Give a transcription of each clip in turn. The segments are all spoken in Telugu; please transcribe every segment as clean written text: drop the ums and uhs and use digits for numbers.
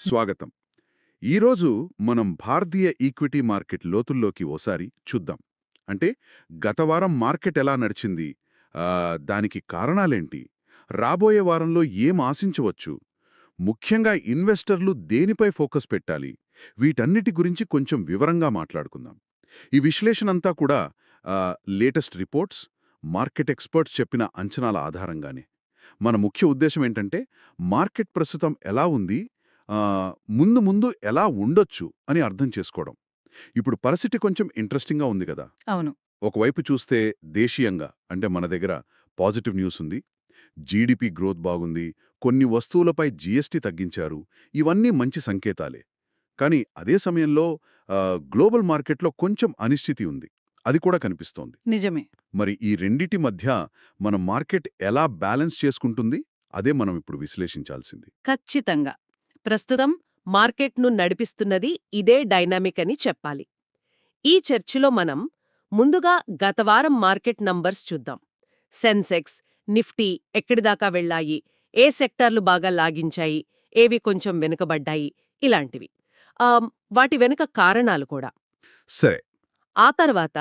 స్వాగతం. ఈరోజు మనం భారతీయ ఈక్విటీ మార్కెట్ లోతుల్లోకి ఓసారి చూద్దాం. అంటే గత వారం మార్కెట్ ఎలా నడిచింది, దానికి కారణాలేంటి, రాబోయే వారంలో ఏం ఆశించవచ్చు, ముఖ్యంగా ఇన్వెస్టర్లు దేనిపై ఫోకస్ పెట్టాలి, వీటన్నిటి గురించి కొంచెం వివరంగా మాట్లాడుకుందాం. ఈ విశ్లేషణంతా కూడా లేటెస్ట్ రిపోర్ట్స్, మార్కెట్ ఎక్స్పర్ట్స్ చెప్పిన అంచనాల ఆధారంగానే. మన ముఖ్య ఉద్దేశం ఏంటంటే మార్కెట్ ప్రస్తుతం ఎలా ఉంది, ముందు ముందు ఎలా ఉండొచ్చు అని అర్థం చేసుకోవడం. ఇప్పుడు పరిస్థితి కొంచెం ఇంట్రెస్టింగ్గా ఉంది కదా. అవును. ఒకవైపు చూస్తే దేశీయంగా అంటే మన దగ్గర పాజిటివ్ న్యూస్ ఉంది. జీడిపి గ్రోత్ బాగుంది, కొన్ని వస్తువులపై జీఎస్టీ తగ్గించారు. ఇవన్నీ మంచి సంకేతాలే. కానీ అదే సమయంలో గ్లోబల్ మార్కెట్లో కొంచెం అనిశ్చితి ఉంది, అది కూడా కనిపిస్తోంది. నిజమే. మరి ఈ రెండిటి మధ్య మన మార్కెట్ ఎలా బ్యాలెన్స్ చేసుకుంటుంది, అదే మనం ఇప్పుడు విశ్లేషించాల్సింది. ఖచ్చితంగా. ప్రస్తుతం మార్కెట్ను నడిపిస్తున్నది ఇదే డైనామిక్ అని చెప్పాలి. ఈ చర్చలో మనం ముందుగా గతవారం మార్కెట్ నంబర్స్ చూద్దాం. సెన్సెక్స్, నిఫ్టీ ఎక్కడిదాకా వెళ్లాయి, ఏ సెక్టార్లు బాగా లాగించాయి, ఏవి కొంచెం వెనుకబడ్డాయి, ఇలాంటివి. వాటి వెనుక కారణాలు కూడా. సరే. ఆ తర్వాత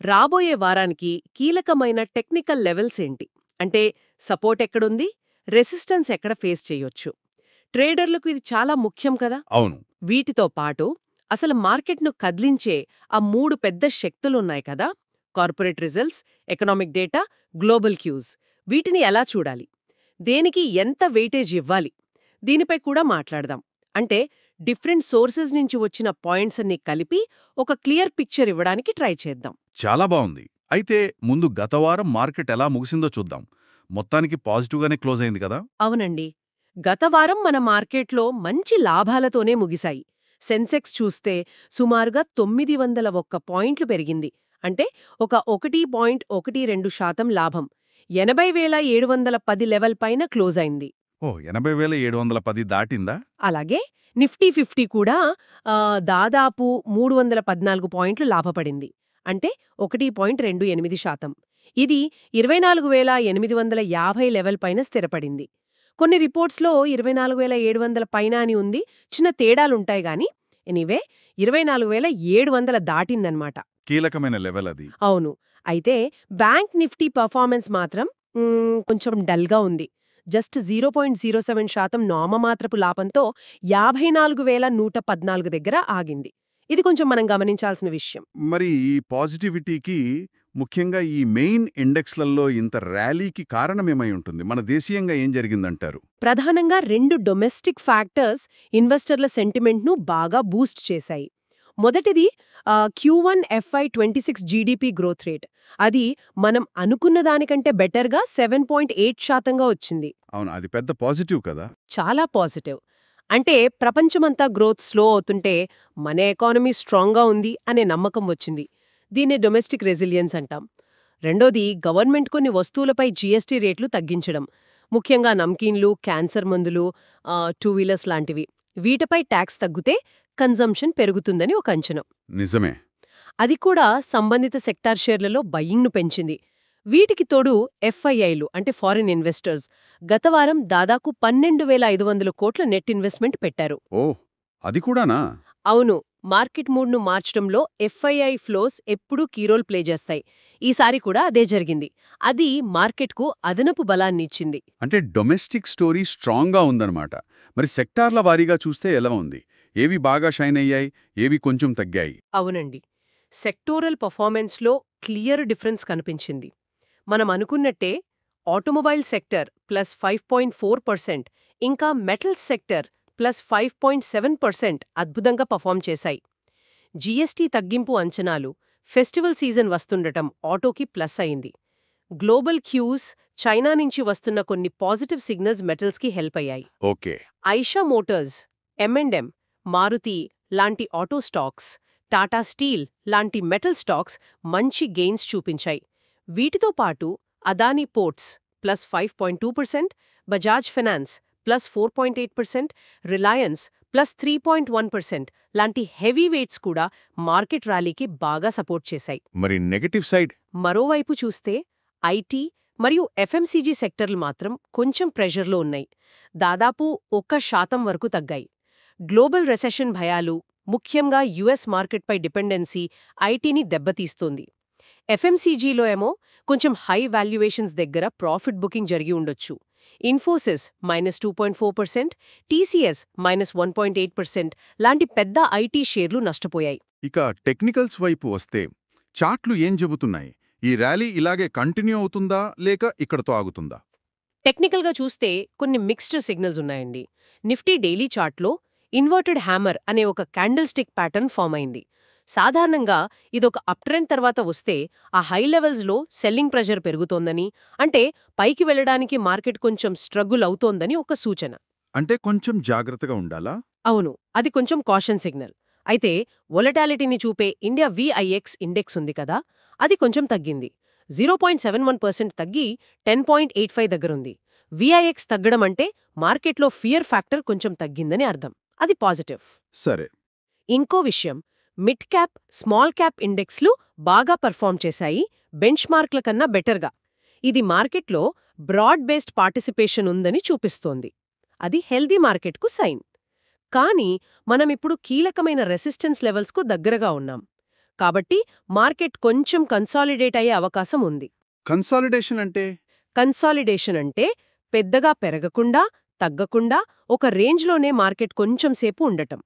రాబోయే వారానికి కీలకమైన టెక్నికల్ లెవెల్స్ ఏంటి, అంటే సపోర్ట్ ఎక్కడుంది, రెసిస్టెన్స్ ఎక్కడ ఫేస్ చేయొచ్చు. ట్రేడర్లకు ఇది చాలా ముఖ్యం కదా. అవును. వీటితో పాటు అసలు మార్కెట్ను కదిలించే ఆ 3 పెద్ద శక్తులున్నాయి కదా: corporate results, economic data, global cues. వీటిని ఎలా చూడాలి, దేనికి ఎంత వెయిటేజ్ ఇవ్వాలి, దీనిపై కూడా మాట్లాడదాం. అంటే డిఫరెంట్ సోర్సెస్ నుంచి వచ్చిన పాయింట్స్ అన్ని కలిపి ఒక క్లియర్ పిక్చర్ ఇవ్వడానికి ట్రై చేద్దాం. చాలా బాగుంది. అయితే ముందు గత వారం మార్కెట్ ఎలా ముగిసిందో చూద్దాం. మొత్తానికి పాజిటివ్గానే క్లోజ్ అయింది కదా. అవునండి. గత వారం మన మార్కెట్లో మంచి లాభాలతోనే ముగిశాయి. సెన్సెక్స్ చూస్తే సుమారుగా 901 పాయింట్లు పెరిగింది. అంటే ఒక 1.12% లాభం. 80,710 లెవెల్ పైన క్లోజ్ అయింది. ఓ, 80,710 దాటిందా? అలాగే నిఫ్టీ 50 కూడా దాదాపు 314 పాయింట్లు లాభపడింది. అంటే 1.28%. ఇది 24,850 లెవెల్ పైన స్థిరపడింది. కొన్ని రిపోర్ట్స్లో 24,700 పైన అని ఉంది. చిన్న తేడాలుంటాయి గాని ఎనీవే 24,700 దాటిందన్నమాట. కీలకమైన లెవెల్ అది. అవును. అయితే బ్యాంక్ నిఫ్టీ పర్ఫార్మెన్స్ మాత్రం కొంచెం డల్గా ఉంది. జస్ట్ 0.07% నామమాత్రపు లాభంతో 54,114 దగ్గర ఆగింది. ఇది కొంచెం మనం గమనించాల్సిన విషయం. మరి ఈ పాజిటివిటీకి, ముఖ్యంగా ఈ మెయిన్ ఇండెక్స్లలో ఇంత ర్యాలీకి కారణమేమై ఉంటుంది? మన దేశీయంగా ఏం జరిగిందంటారు? ప్రధానంగా 2 డొమెస్టిక్ ఫ్యాక్టర్స్ ఇన్వెస్టర్ల సెంటిమెంట్ను బాగా బూస్ట్ చేశాయి. మొదటిది Q1 FY26 GDP growth rate. అది మనం అనుకున్న దానికంటే బెటర్గా 7.8% వచ్చింది. అవును, అది పెద్ద పాజిటివ్ కదా. చాలా పాజిటివ్. అంటే ప్రపంచమంతా గ్రోత్ స్లో అవుతుంటే మన ఎకానమీ స్ట్రాంగ్గా ఉంది అనే నమ్మకం వచ్చింది. దీన్నే డొమెస్టిక్ రెసిలియన్స్ అంటాం. రెండోది, గవర్నమెంట్ కొన్ని వస్తువులపై జీఎస్టీ రేట్లు తగ్గించడం, ముఖ్యంగా నమ్కీన్లు, క్యాన్సర్ మందులు, టూ వీలర్స్ లాంటివి. వీటిపై ట్యాక్స్ తగ్గితే కన్జంప్షన్ పెరుగుతుందని ఒక అంచనా. నిజమే. అది కూడా సంబంధిత సెక్టార్ షేర్లలో బయింగ్ను పెంచింది. వీటికి తోడు ఎఫ్ఐఐలు అంటే ఫారిన్ ఇన్వెస్టర్స్ గతవారం దాదాపు 12,500 కోట్ల నెట్ ఇన్వెస్ట్మెంట్ పెట్టారు. ఓ, అది కూడానా? అవును. మార్కెట్ మూడ్ను మార్చడంలో ఎఫ్ఐఐ ఫ్లోస్ ఎప్పుడూ కీరోల్ ప్లే చేస్తాయి. ఈసారి కూడా అదే జరిగింది. అది మార్కెట్కు అదనపు బలాన్నిచ్చింది. అంటే డొమెస్టిక్ స్టోరీ స్ట్రాంగ్గా ఉందన్నమాట. మరి సెక్టార్ల వారీగా చూస్తే ఎలా ఉంది? ఏవి బాగా షైన్ అయ్యాయి, ఏవి కొంచెం తగ్గాయి? అవునండి. సెక్టోరల్ పర్ఫార్మెన్స్లో క్లియర్ డిఫరెన్స్ కనిపించింది. మనం అనుకున్నట్టే ఆటోమొబైల్ సెక్టర్ +5.4%, ఇంకా మెటల్స్ సెక్టర్ +5.7% అద్భుతంగా పర్ఫామ్ చేశాయి. జీఎస్టీ తగ్గింపు అంచనాలు, ఫెస్టివల్ సీజన్ వస్తుండటం ఆటోకి ప్లస్ అయింది. గ్లోబల్ క్యూస్, చైనా నుంచి వస్తున్న కొన్ని పాజిటివ్ సిగ్నల్స్ మెటల్స్కి హెల్ప్ అయ్యాయి. Okay. Eicher motors, M&M, Maruti లాంటి ఆటో స్టాక్స్, టాటా స్టీల్ లాంటి మెటల్ స్టాక్స్ మంచి గెయిన్స్ చూపించాయి. వీటితో పాటు అదానీ పోర్ట్స్ +5.2%, బజాజ్ ఫైనాన్స్ +4.8%, రిలయన్స్ +3.1% లాంటి హెవీ వెయిట్స్ కూడా మార్కెట్ ర్యాలీకి బాగా సపోర్ట్ చేశాయి. మరి నెగటివ్ సైడ్? మరోవైపు చూస్తే ఐటీ, మరియు ఎఫ్ఎంసీజీ సెక్టర్లు మాత్రం కొంచెం ప్రెషర్లో ఉన్నాయి. దాదాపు 1% వరకు తగ్గాయి. గ్లోబల్ రెసెషన్ భయాలు, ముఖ్యంగా యుఎస్ మార్కెట్పై డిపెండెన్సీ ఐటీని దెబ్బతీస్తోంది. ఎఫ్ఎంసీజీలో ఏమో కొంచెం హై వాల్యుయేషన్స్ దగ్గర ప్రాఫిట్ బుకింగ్ జరిగి ఉండొచ్చు. ఇన్ఫోసిస్ -2.4%, టీసీఎస్ -1.8% లాంటి పెద్ద ఐటీ షేర్లు నష్టపోయాయి. ఇక టెక్నికల్స్ వైపు వస్తే చార్ట్లు ఏం చెబుతున్నాయి? ఈ ర్యాలీ ఇలాగే కంటిన్యూ అవుతుందా లేక ఇక్కడతో ఆగుతుందా? టెక్నికల్గా చూస్తే కొన్ని మిక్స్డ్ సిగ్నల్స్ ఉన్నాయండి. నిఫ్టీ డైలీ చార్ట్లో ఇన్వర్టెడ్ హ్యామర్ అనే ఒక క్యాండిల్ స్టిక్ ప్యాటర్న్ ఫామ్ అయింది. సాధారణంగా ఇదొక అప్ ట్రెండ్ తర్వాత వస్తే ఆ హై లెవెల్స్లో సెల్లింగ్ ప్రెషర్ పెరుగుతోందని, అంటే పైకి వెళ్ళడానికి మార్కెట్ కొంచెం స్ట్రగుల్ అవుతోందని ఒక సూచన. అంటే కొంచెం జాగ్రత్తగా ఉండాలా? అవును, అది కొంచెం కాషన్ సిగ్నల్. అయితే వొలటాలిటీని చూపే ఇండియా విఐఎక్స్ ఇండెక్స్ ఉంది కదా, అది కొంచెం తగ్గింది. 0.71% తగ్గి 10.85 దగ్గరుంది. విఐఎక్స్ తగ్గడం అంటే మార్కెట్లో ఫియర్ ఫ్యాక్టర్ కొంచెం తగ్గిందని అర్థం. అది పాజిటివ్. సరే. ఇంకో విషయం, మిడ్ క్యాప్, స్మాల్ క్యాప్ ఇండెక్స్లు బాగా పర్ఫార్మ్ చేశాయి, బెంచ్ మార్క్ల కన్నా బెటర్గా. ఇది మార్కెట్లో బ్రాడ్ బేస్డ్ పార్టిసిపేషన్ ఉందని చూపిస్తోంది. అది హెల్దీ మార్కెట్కు సైన్. కానీ మనమిప్పుడు కీలకమైన రెసిస్టెన్స్ లెవెల్స్కు దగ్గరగా ఉన్నాం. కాబట్టి మార్కెట్ కొంచెం కన్సాలిడేట్ అయ్యే అవకాశం ఉంది. కన్సాలిడేషన్ అంటే? కన్సాలిడేషన్ అంటే పెద్దగా పెరగకుండా, తగ్గకుండా ఒక రేంజ్లోనే మార్కెట్ కొంచెం సేపు ఉండటం.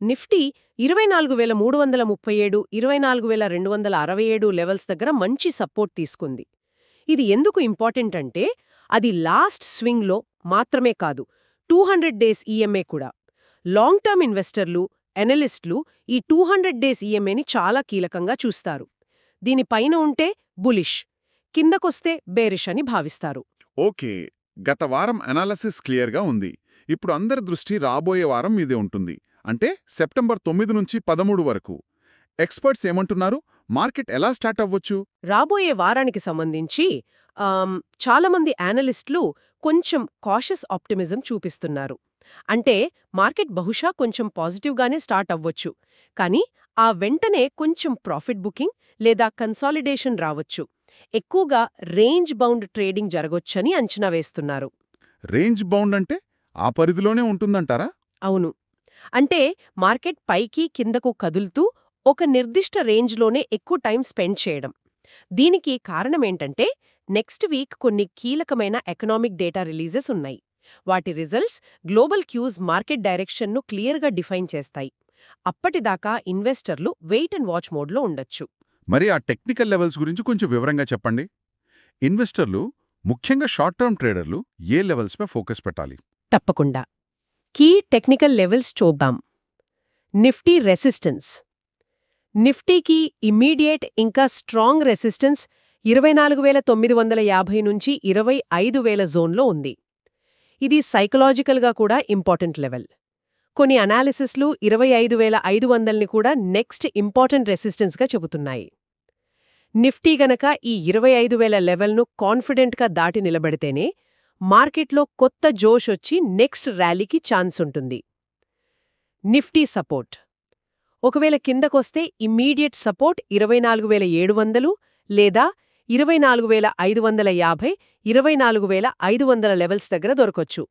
నిఫ్టీ 24,337, 24,267 లెవెల్స్ దగ్గర మంచి సపోర్ట్ తీసుకుంది. ఇది ఎందుకు ఇంపార్టెంట్ అంటే అది లాస్ట్ స్వింగ్లో మాత్రమే కాదు, 200 డేస్ ఈఎంఏ కూడా. లాంగ్ టర్మ్ ఇన్వెస్టర్లు, ఎనలిస్టులు ఈ 200 డేస్ ఈఎంఏని చాలా కీలకంగా చూస్తారు. దీనిపైన ఉంటే బులిష్, కిందకొస్తే బేరిష్ అని భావిస్తారు. ఓకే, గత వారం అనాలిసిస్ క్లియర్గా ఉంది. ఇప్పుడు అందరి దృష్టి రాబోయే వారం మీదే ఉంటుంది. అంటే సెప్టెంబర్ 9 నుంచి 13 వరకు. ఎక్స్పర్ట్స్ ఏమంటున్నారు? మార్కెట్ ఎలా స్టార్ట్ అవ్వచ్చు? రాబోయే వారానికి సంబంధించి చాలామంది యానలిస్టులు కొంచెం కాషస్ ఆప్టిమిజం చూపిస్తున్నారు. అంటే మార్కెట్ బహుశా కొంచెం పాజిటివ్గానే స్టార్ట్ అవ్వచ్చు, కానీ ఆ వెంటనే కొంచెం ప్రాఫిట్ బుకింగ్ లేదా కన్సాలిడేషన్ రావచ్చు. ఎక్కువగా రేంజ్ బౌండ్ ట్రేడింగ్ జరగొచ్చని అంచనా వేస్తున్నారు. రేంజ్ బౌండ్ అంటే ఆ పరిధిలోనే ఉంటుందంటారా? అవును, అంటే మార్కెట్ పైకి కిందకు కదులుతూ ఒక నిర్దిష్ట రేంజ్లోనే ఎక్కువ టైం స్పెండ్ చేయడం. దీనికి కారణమేంటంటే నెక్స్ట్ వీక్ కొన్ని కీలకమైన ఎకనామిక్ డేటా రిలీజెస్ ఉన్నాయి. వాటి రిజల్ట్స్ గ్లోబల్ క్యూస్ మార్కెట్ డైరెక్షన్ను క్లియర్గా డిఫైన్ చేస్తాయి. అప్పటిదాకా ఇన్వెస్టర్లు వెయిట్ అండ్ వాచ్ మోడ్లో ఉండొచ్చు. మరి ఆ టెక్నికల్ లెవెల్స్ గురించి కొంచెం వివరంగా చెప్పండి. ఇన్వెస్టర్లు, ముఖ్యంగా షార్ట్ టర్మ్ ట్రేడర్లు ఏ లెవెల్స్పై ఫోకస్ పెట్టాలి? తప్పకుండా కీ టెక్నికల్ లెవెల్స్ చూద్దాం. Nifty resistance. నిఫ్టీకి ఇమ్మీడియట్ ఇంకా స్ట్రాంగ్ రెసిస్టెన్స్ 24,950 నుంచి 25,000 జోన్లో ఉంది. ఇది సైకలాజికల్గా కూడా ఇంపార్టెంట్ లెవెల్. కొన్ని అనాలిసిస్లు 25,500ని కూడా నెక్స్ట్ ఇంపార్టెంట్ రెసిస్టెన్స్గా చెబుతున్నాయి. నిఫ్టీ గనక ఈ 25,000 లెవెల్ను కాన్ఫిడెంట్గా దాటి నిలబడితేనే మార్కెట్లో కొత్త జోష్ వచ్చి నెక్స్ట్ ర్యాలీకి ఛాన్స్ ఉంటుంది. Nifty support. ఒకవేళ కిందకొస్తే ఇమ్మీడియట్ సపోర్ట్ 24,700 లేదా 24,550, 24,500 లెవెల్స్ దగ్గర దొరకొచ్చు.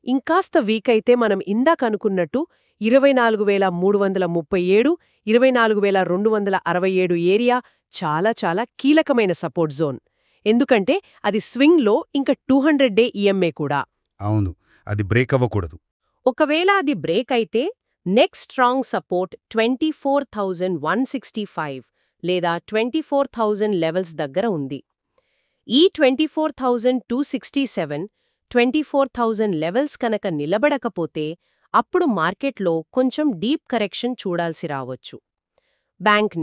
ఇంకాస్త వీక్ అయితే మనం ఇందాక అనుకున్నట్టు 24,337, 24,267 ఏరియా చాలా కీలకమైన సపోర్ట్ జోన్. ఎందుకంటే అది స్వింగ్లో ఇంకా 200 డే ఈఎంఏ కూడా. అవును, అది బ్రేక్ అవ్వకూడదు. ఒకవేళ అది బ్రేక్ అయితే నెక్స్ట్ స్ట్రాంగ్ సపోర్ట్ 24,165 లేదా 24,000 లెవెల్స్ దగ్గర ఉంది. ఈ 24,267, 24,000 లెవెల్స్ కనుక నిలబడకపోతే అప్పుడు మార్కెట్లో కొంచెం డీప్ కరెక్షన్ చూడాల్సి రావచ్చు. బ్యాంక్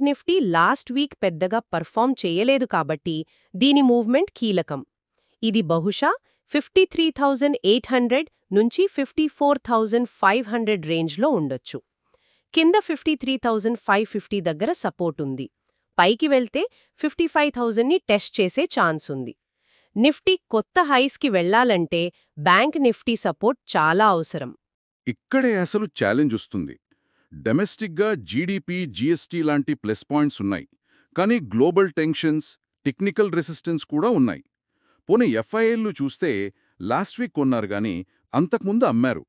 నిఫ్టీ లాస్ట్ వీక్ పెద్దగా పర్ఫామ్ చేయలేదు కాబట్టి దీని మూవ్మెంట్ కీలకం. ఇది బహుశా 53,800 నుంచి 54,500 రేంజ్లో ఉండొచ్చు. కింద 53,550 దగ్గర సపోర్ట్ ఉంది. పైకి వెళ్తే 55,000ని టెస్ట్ చేసే ఛాన్స్ ఉంది. నిఫ్టీ కొత్త హైస్కి వెళ్లాలంటే బ్యాంక్ నిఫ్టీ సపోర్ట్ చాలా అవసరం. ఇక్కడే అసలు ఛాలెంజ్ వస్తుంది. డొమెస్టిక్గా జీడీపీ, జీఎస్టీ లాంటి ప్లస్ పాయింట్స్ ఉన్నాయి. కానీ గ్లోబల్ టెన్షన్స్, టెక్నికల్ రెసిస్టెన్స్ కూడా ఉన్నాయి. పోనీ ఎఫ్ఐఎల్లు చూస్తే లాస్ట్ వీక్ కొన్నారు గాని అంతకుముందు అమ్మారు.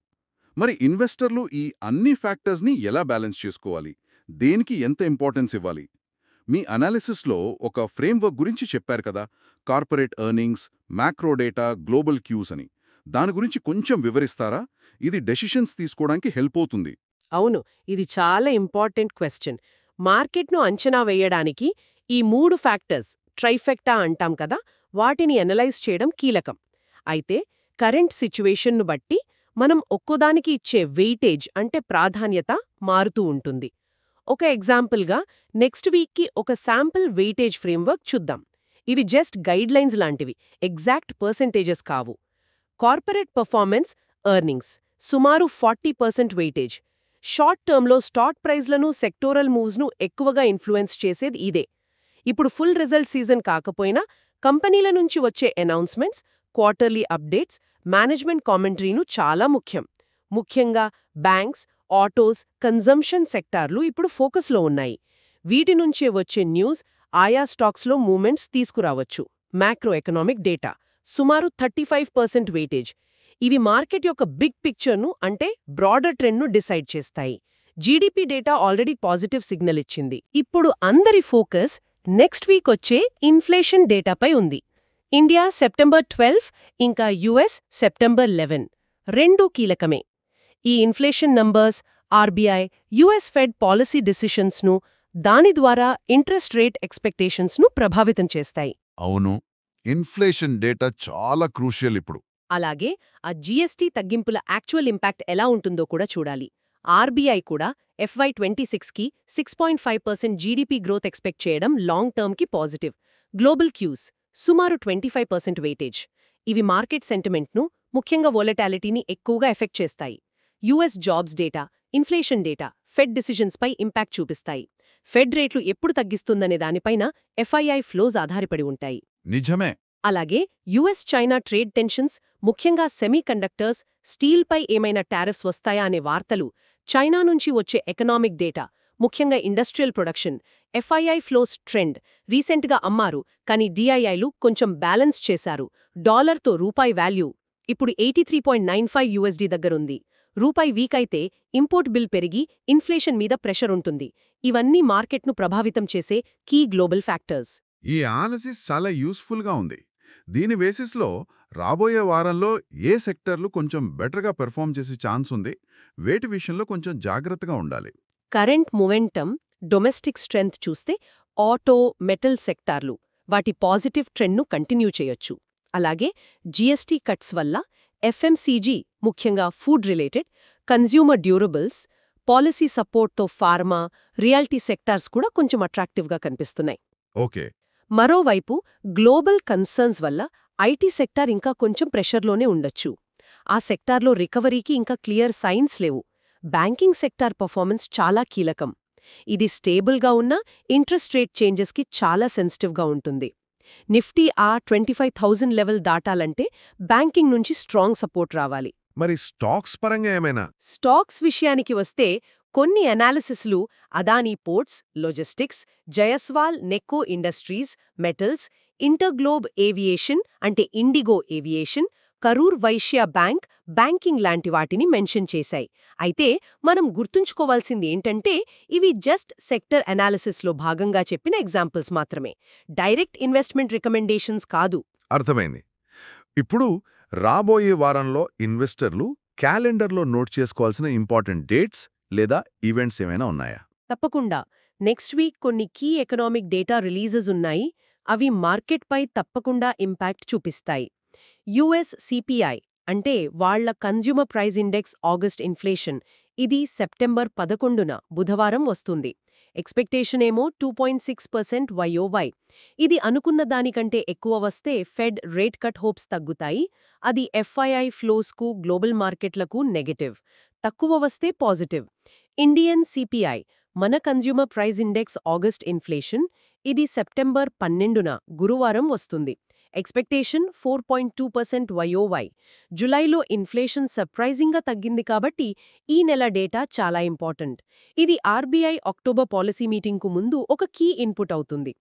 మరి ఇన్వెస్టర్లు ఈ అన్ని ఫ్యాక్టర్స్ని ఎలా బ్యాలెన్స్ చేసుకోవాలి? దేనికి ఎంత ఇంపార్టెన్స్ ఇవ్వాలి? మీ అనాలిసిస్లో ఒక ఫ్రేమ్వర్క్ గురించి చెప్పారు కదా, corporate earnings, macro data, global cues అని. దాని గురించి కొంచెం వివరిస్తారా? ఇది డెసిషన్స్ తీసుకోవడానికి హెల్ప్ అవుతుంది. అవును, ఇది చాలా ఇంపార్టెంట్ క్వశ్చన్. మార్కెట్ను అంచనా వేయడానికి ఈ 3 ఫ్యాక్టర్స్, ట్రైఫెక్టా అంటాం కదా, వాటిని అనలైజ్ చేయడం కీలకం. అయితే కరెంట్ సిచ్యువేషన్ను బట్టి మనం ఒక్కోదానికి ఇచ్చే వెయిటేజ్ అంటే ప్రాధాన్యత మారుతూ ఉంటుంది. ఒక ఎగ్జాంపుల్గా నెక్స్ట్ వీక్కి ఒక శాంపుల్ వెయిటేజ్ ఫ్రేమ్వర్క్ చూద్దాం. ఇవి జస్ట్ గైడ్లైన్స్ లాంటివి, ఎగ్జాక్ట్ పర్సెంటేజెస్ కావు. కార్పొరేట్ పర్ఫార్మెన్స్, ఎర్నింగ్స్ సుమారు 40% వెయిటేజ్. షార్ట్ టర్మ్లో స్టాక్ ప్రైజ్లను, సెక్టోరల్ మూవ్స్ను ఎక్కువగా ఇన్ఫ్లుయెన్స్ చేసేది ఇదే. ఇప్పుడు ఫుల్ రిజల్ట్ సీజన్ కాకపోయినా కంపెనీల నుంచి వచ్చే అనౌన్స్మెంట్స్, క్వార్టర్లీ అప్డేట్స్, మేనేజ్మెంట్ కామెంటరీను చాలా ముఖ్యం. ముఖ్యంగా బ్యాంక్స్, ఆటోస్, కన్జంప్షన్ సెక్టార్లు ఇప్పుడు ఫోకస్లో ఉన్నాయి. వీటి నుంచే వచ్చే న్యూస్ ఆయా స్టాక్స్లో మూవ్మెంట్స్ తీసుకురావచ్చు. మ్యాక్రో ఎకనామిక్ డేటా సుమారు 35% వెయిటేజ్. ఇవి మార్కెట్ యొక్క బిగ్ పిక్చర్ను అంటే బ్రాడర్ ట్రెండ్ను డిసైడ్ చేస్తాయి. GDP data already positive signal ఇచ్చింది. ఇప్పుడు అందరి ఫోకస్ నెక్స్ట్ వీక్ వచ్చే ఇన్ఫ్లేషన్ డేటాపై ఉంది. ఇండియా సెప్టెంబర్ 12 ఇంకా యుఎస్ సెప్టెంబర్ 11 రెండూ కీలకమే. ఈ inflation numbers RBI, US Fed policy డిసిషన్స్ను, దాని ద్వారా ఇంట్రెస్ట్ రేట్ ఎక్స్పెక్టేషన్స్ను ప్రభావితం చేస్తాయి. అవును, ఇన్ఫ్లేషన్ డేటా చాలా క్రూషియల్ ఇప్పుడు. అలాగే ఆ జీఎస్టీ తగ్గింపుల యాక్చువల్ ఇంపాక్ట్ ఎలా ఉంటుందో కూడా చూడాలి. ఆర్బీఐ కూడా FY 26కి 6.5% జీడీపీ గ్రోత్ ఎక్స్పెక్ట్ చేయడం లాంగ్ టర్మ్కి పాజిటివ్. గ్లోబల్ క్యూస్ సుమారు 25% వెయిటేజ్. ఇవి మార్కెట్ సెంటిమెంట్ను, ముఖ్యంగా వోలటాలిటీని ఎక్కువగా ఎఫెక్ట్ చేస్తాయి. US jobs data, inflation data, Fed డిసిషన్స్పై ఇంపాక్ట్ చూపిస్తాయి. ఫెడ్ రేట్లు ఎప్పుడు తగ్గిస్తుందనే దానిపైన ఎఫ్ఐఐ ఫ్లోస్ ఆధారపడి ఉంటాయి. నిజమే. అలాగే యుఎస్ చైనా ట్రేడ్ టెన్షన్స్, ముఖ్యంగా సెమీకండక్టర్స్, స్టీల్పై ఏమైనా టారిఫ్స్ వస్తాయా అనే వార్తలు, చైనా నుంచి వచ్చే ఎకనామిక్ డేటా, ముఖ్యంగా industrial production, FII flows trend. రీసెంట్గా అమ్మారు, కానీ డిఐఐలు కొంచెం బ్యాలెన్స్ చేశారు. డాలర్తో రూపాయి వాల్యూ ఇప్పుడు 83.95 యూఎస్డీ దగ్గరుంది. రూపాయి వీక్ అయితే ఇంపోర్ట్ బిల్ పెరిగి ఇన్ఫ్లేషన్ మీద ప్రెషర్ ఉంటుంది. ఇవన్నీ మార్కెట్ను ప్రభావితం చేసే కీ గ్లోబల్ ఫ్యాక్టర్స్. ఈ అనాలిసిస్ చాలా యూస్ఫుల్గా ఉంది. దీని బేసిస్లో రాబోయే వారంలో ఏ సెక్టర్లు కొంచెం బెటర్గా పెర్ఫార్మ్ చేసే ఛాన్స్ ఉంది, వేటి విషయంలో కొంచెం జాగ్రత్తగా ఉండాలి? కరెంట్ మొమెంటమ్, డొమెస్టిక్ స్ట్రెంగ్త్ చూస్తే ఆటో, మెటల్ సెక్టార్లు వాటి పాజిటివ్ ట్రెండ్ను కంటిన్యూ చేయొచ్చు. అలాగే జీఎస్టీ కట్స్ వల్ల ఎఫ్ఎంసీజీ, ముఖ్యంగా food related, consumer durables, policy సపోర్ట్తో ఫార్మా, రియాల్టీ సెక్టార్స్ కూడా కొంచెం అట్రాక్టివ్గా కనిపిస్తున్నాయి. ఓకే. మరోవైపు గ్లోబల్ కన్సర్న్స్ వల్ల ఐటీ సెక్టార్ ఇంకా కొంచెం ప్రెషర్లోనే ఉండొచ్చు. ఆ సెక్టార్లో రికవరీకి ఇంకా క్లియర్ సైన్స్ లేవు. బ్యాంకింగ్ సెక్టార్ పర్ఫార్మెన్స్ చాలా కీలకం. ఇది స్టేబుల్గా ఉన్న ఇంట్రెస్ట్ రేట్ చేంజెస్కి చాలా సెన్సిటివ్గా ఉంటుంది. నిఫ్టీ ఆ 25,000 లెవెల్ దాటాలంటే బ్యాంకింగ్ నుంచి స్ట్రాంగ్ సపోర్ట్ రావాలి. మరి స్టాక్స్ పరంగా ఏమైనా? స్టాక్స్ విషయానికి వస్తే కొన్ని అనాలిసిస్లు Adani Ports, Logistics, Jayaswal Neco Industries, Metals, InterGlobe Aviation అంటే IndiGo Aviation, Karur Vysya Bank, banking లాంటి వాటిని మెన్షన్ చేశాయి. అయితే మనం గుర్తుంచుకోవాల్సింది ఏంటంటే ఇవి జస్ట్ సెక్టర్ అనాలిసిస్లో భాగంగా చెప్పిన ఎగ్జాంపుల్స్ మాత్రమే, డైరెక్ట్ ఇన్వెస్ట్మెంట్ రికమెండేషన్స్ కాదు. అర్థమైంది. ఇప్పుడు రాబోయే వారంలో ఇన్వెస్టర్లు క్యాలెండర్లో నోట్ చేసుకోవాల్సిన ఇంపార్టెంట్ డేట్స్ లేదా ఈవెంట్స్ ఏమైనా ఉన్నాయా? తప్పకుండా. నెక్స్ట్ వీక్ కొన్ని కీ ఎకనామిక్ డేటా రిలీజెస్ ఉన్నాయి. అవి మార్కెట్పై తప్పకుండా ఇంపాక్ట్ చూపిస్తాయి. యుఎస్ సిపిఐ అంటే వాళ్ల consumer price index August inflation, ఇది సెప్టెంబర్ 11న బుధవారం వస్తుంది. ఎక్స్పెక్టేషన్ ఏమో 2.6% YOY. ఇది అనుకున్న దానికంటే ఎక్కువ వస్తే ఫెడ్ రేట్ కట్ హోప్స్ తగ్గుతాయి. అది ఎఫ్ఐఐ ఫ్లోస్కు, గ్లోబల్ మార్కెట్లకు నెగటివ్. తక్కువ వస్తే పాజిటివ్. ఇండియన్ సిపిఐ, మన consumer price index August inflation, ఇది సెప్టెంబర్ 12న గురువారం వస్తుంది. Expectation 4.2% YOY. జులైలో ఇన్ఫ్లేషన్ సర్ప్రైజింగ్గా తగ్గింది కాబట్టి ఈ నెల డేటా చాలా ఇంపార్టెంట్. ఇది ఆర్బీఐ అక్టోబర్ పాలసీ మీటింగ్కు ముందు ఒక కీ ఇన్పుట్ అవుతుంది.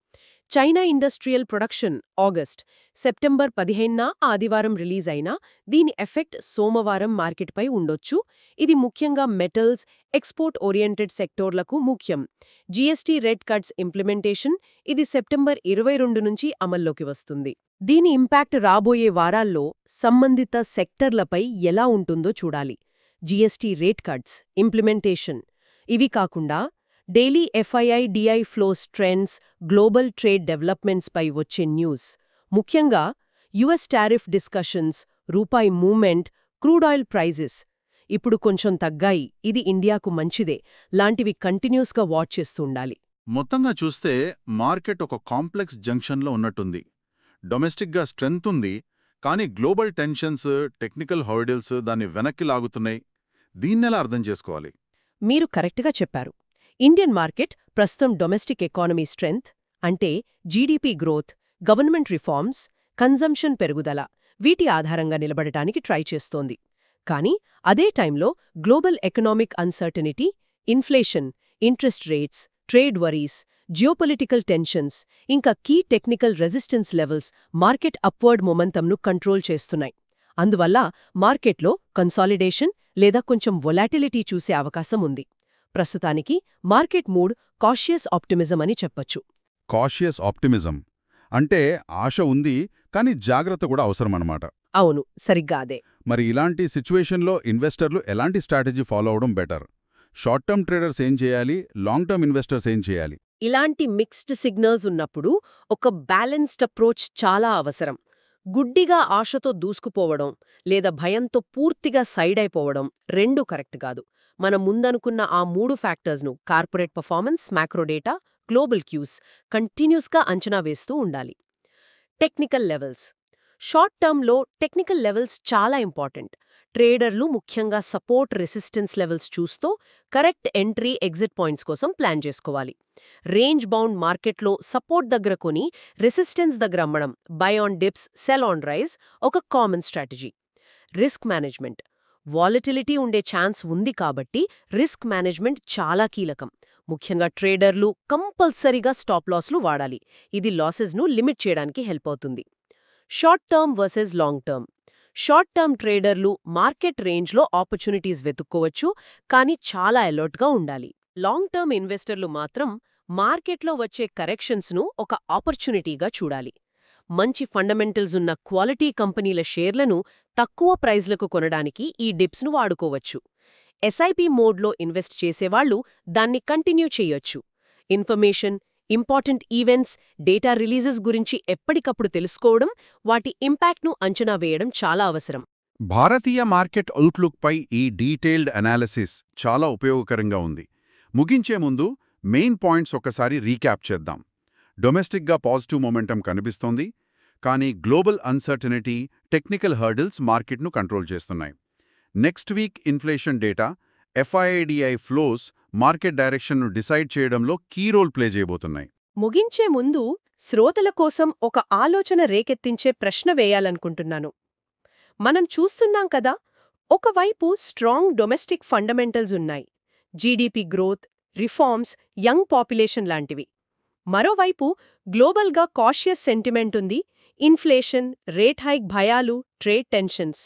China industrial production August, September 15న ఆదివారం రిలీజ్ అయినా దీని ఎఫెక్ట్ సోమవారం మార్కెట్పై ఉండొచ్చు. ఇది ముఖ్యంగా మెటల్స్, ఎక్స్పోర్ట్ ఓరియంటెడ్ సెక్టోర్లకు ముఖ్యం. జీఎస్టీ రెడ్ కట్స్ ఇంప్లిమెంటేషన్ ఇది సెప్టెంబర్ 22 నుంచి అమల్లోకి వస్తుంది. దీని ఇంపాక్ట్ రాబోయే వారాల్లో సంబంధిత సెక్టర్లపై ఎలా ఉంటుందో చూడాలి. జీఎస్టీ రేట్ కట్స్ ఇంప్లిమెంటేషన్ ఇవి కాకుండా daily FII-DI flows trends, global trade developments పై వచ్చే న్యూస్, ముఖ్యంగా యుఎస్ టారిఫ్ డిస్కషన్స్, రూపాయి మూవ్మెంట్, క్రూడ్ ఆయిల్ ప్రైజెస్ ఇప్పుడు కొంచెం తగ్గాయి, ఇది ఇండియాకు మంచిదే లాంటివి కంటిన్యూస్గా వాచ్ చేస్తూ ఉండాలి. మొత్తంగా చూస్తే మార్కెట్ ఒక కాంప్లెక్స్ జంక్షన్లో ఉన్నట్టుంది. డొమెస్టిక్గా స్ట్రెంగ్త్ ఉంది, కానీ గ్లోబల్ టెన్షన్స్, టెక్నికల్ హర్డిల్స్ దాన్ని వెనక్కి లాగుతున్నాయి. దీన్నెలా అర్థం చేసుకోవాలి? మీరు కరెక్ట్గా చెప్పారు. ఇండియన్ మార్కెట్ ప్రస్తుతం డొమెస్టిక్ ఎకానమీ స్ట్రెంగ్త్ అంటే GDP growth, government reforms, consumption పెరుగుదల వీటి ఆధారంగా నిలబడటానికి ట్రై చేస్తోంది. కానీ అదే time global economic uncertainty, inflation, interest rates, trade worries, geopolitical tensions, ఇంకా key technical resistance levels market upward మొమెంటంను కంట్రోల్ చేస్తున్నాయి. అందువల్ల మార్కెట్లో కన్సాలిడేషన్ లేదా కొంచెం వొలాటిలిటీ చూసే అవకాశం ఉంది. ప్రస్తుతానికి మార్కెట్ మూడ్ కాషియస్ ఆప్టిమిజం అని చెప్పొచ్చు. కాషియస్ ఆప్టిమిజం అంటే ఆశ ఉంది, కానీ జాగ్రత్త కూడా అవసరమన్నమాట. అవును, సరిగ్గా అదే. మరి ఇలాంటి సిచ్యువేషన్లో ఇన్వెస్టర్లు ఎలాంటి స్ట్రాటజీ ఫాలో అవడం బెటర్? షార్ట్ టర్మ్ ట్రేడర్స్ ఏం చేయాలి? లాంగ్ టర్మ్ ఇన్వెస్టర్స్ ఏం చేయాలి? ఇలాంటి మిక్స్డ్ సిగ్నల్స్ ఉన్నప్పుడు ఒక బ్యాలెన్స్డ్ అప్రోచ్ చాలా అవసరం. గుడ్డిగా ఆశతో దూసుకుపోవడం లేదా భయంతో పూర్తిగా సైడ్ అయిపోవడం రెండూ కరెక్ట్ కాదు. మనం ముందనుకున్న ఆ 3 ఫ్యాక్టర్స్ను corporate performance, macro data, global cues కంటిన్యూస్గా అంచనా వేస్తూ ఉండాలి. టెక్నికల్ లెవెల్స్ షార్ట్ టర్మ్లో టెక్నికల్ లెవెల్స్ చాలా ఇంపార్టెంట్. ట్రేడర్లు ముఖ్యంగా సపోర్ట్, రెసిస్టెన్స్ లెవెల్స్ చూస్తూ కరెక్ట్ ఎంట్రీ, ఎగ్జిట్ పాయింట్స్ కోసం ప్లాన్ చేసుకోవాలి. రేంజ్ బౌండ్ మార్కెట్లో సపోర్ట్ దగ్గర కొని రెసిస్టెన్స్ దగ్గర అమ్మడం, buy on dips, sell on rise ఒక common strategy. Risk management volatility ఉండే ఛాన్స్ ఉంది కాబట్టి రిస్క్ మేనేజ్మెంట్ చాలా కీలకం. ముఖ్యంగా ట్రేడర్లు కంపల్సరీగా స్టాప్ లాస్లు వాడాలి. ఇది లాసెస్ను లిమిట్ చేయడానికి హెల్ప్ అవుతుంది. Short term versus long term short term ట్రేడర్లు మార్కెట్ రేంజ్లో ఆపర్చునిటీస్ వెతుక్కోవచ్చు, కానీ చాలా అలర్ట్గా ఉండాలి. లాంగ్ టర్మ్ ఇన్వెస్టర్లు మాత్రం మార్కెట్లో వచ్చే కరెక్షన్స్ను ఒక ఆపర్చునిటీగా చూడాలి. మంచి ఫండమెంటల్స్ ఉన్న క్వాలిటీ కంపెనీల షేర్లను తక్కువ ప్రైజ్లకు కొనడానికి ఈ డిప్స్ను వాడుకోవచ్చు. ఎస్ఐపి మోడ్లో ఇన్వెస్ట్ చేసేవాళ్లు దాన్ని కంటిన్యూ చేయొచ్చు. Information, important events, data releases గురించి ఎప్పటికప్పుడు తెలుసుకోవడం, వాటి ఇంపాక్ట్ను అంచనా వేయడం చాలా అవసరం. భారతీయ మార్కెట్ అవుట్లుక్పై ఈ డీటెయిల్డ్ అనాలిసిస్ చాలా ఉపయోగకరంగా ఉంది. ముగించే ముందు మెయిన్ పాయింట్స్ ఒకసారి రీక్యాప్ చేద్దాం. డొమెస్టిక్గా పాజిటివ్ మొమెంటం కనిపిస్తోంది, కానీ గ్లోబల్ అన్సర్టనిటీ, టెక్నికల్ హర్డిల్స్ మార్కెట్ను కంట్రోల్ చేస్తున్నాయి. Next week inflation data, FII-DI flows market డైరెక్షన్ను డిసైడ్ చేయడంలో కీ రోల్ ప్లే చేయబోతున్నాయి. ముగించే ముందు శ్రోతల కోసం ఒక ఆలోచన రేకెత్తించే ప్రశ్న వేయాలనుకుంటున్నాను. మనం చూస్తున్నాం కదా, ఒకవైపు స్ట్రాంగ్ డొమెస్టిక్ ఫండమెంటల్స్ ఉన్నాయి, GDP growth, reforms, young population లాంటివి. మరోవైపు గ్లోబల్గా కాషియస్ సెంటిమెంట్ ఉంది, ఇన్ఫ్లేషన్, రేట్ హైక్ భయాలు, ట్రేడ్ టెన్షన్స్.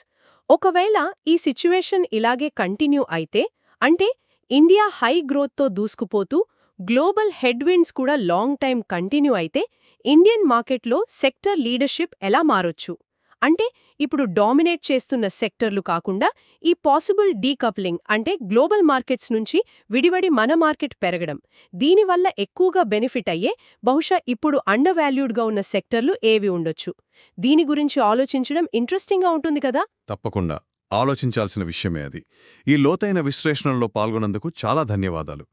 ఒకవేళ ఈ సిచ్యువేషన్ ఇలాగే కంటిన్యూ అయితే, అంటే ఇండియా హై గ్రోత్తో దూసుకుపోతూ గ్లోబల్ హెడ్విండ్స్ కూడా లాంగ్ టైం కంటిన్యూ అయితే, ఇండియన్ మార్కెట్లో సెక్టర్ లీడర్షిప్ ఎలా మారొచ్చు? అంటే ఇప్పుడు డామినేట్ చేస్తున్న సెక్టర్లు కాకుండా ఈ పాసిబుల్ డీకప్లింగ్, అంటే గ్లోబల్ మార్కెట్స్ నుంచి విడివడి మన మార్కెట్ పెరగడం, దీనివల్ల ఎక్కువగా బెనిఫిట్ అయ్యే బహుశా ఇప్పుడు అండర్ వాల్యూడ్గా ఉన్న సెక్టర్లు ఏవి ఉండొచ్చు? దీని గురించి ఆలోచించడం ఇంట్రెస్టింగ్గా ఉంటుంది కదా. తప్పకుండా ఆలోచించాల్సిన విషయమే అది. ఈ లోతైన విశ్లేషణలో పాల్గొన్నందుకు చాలా ధన్యవాదాలు.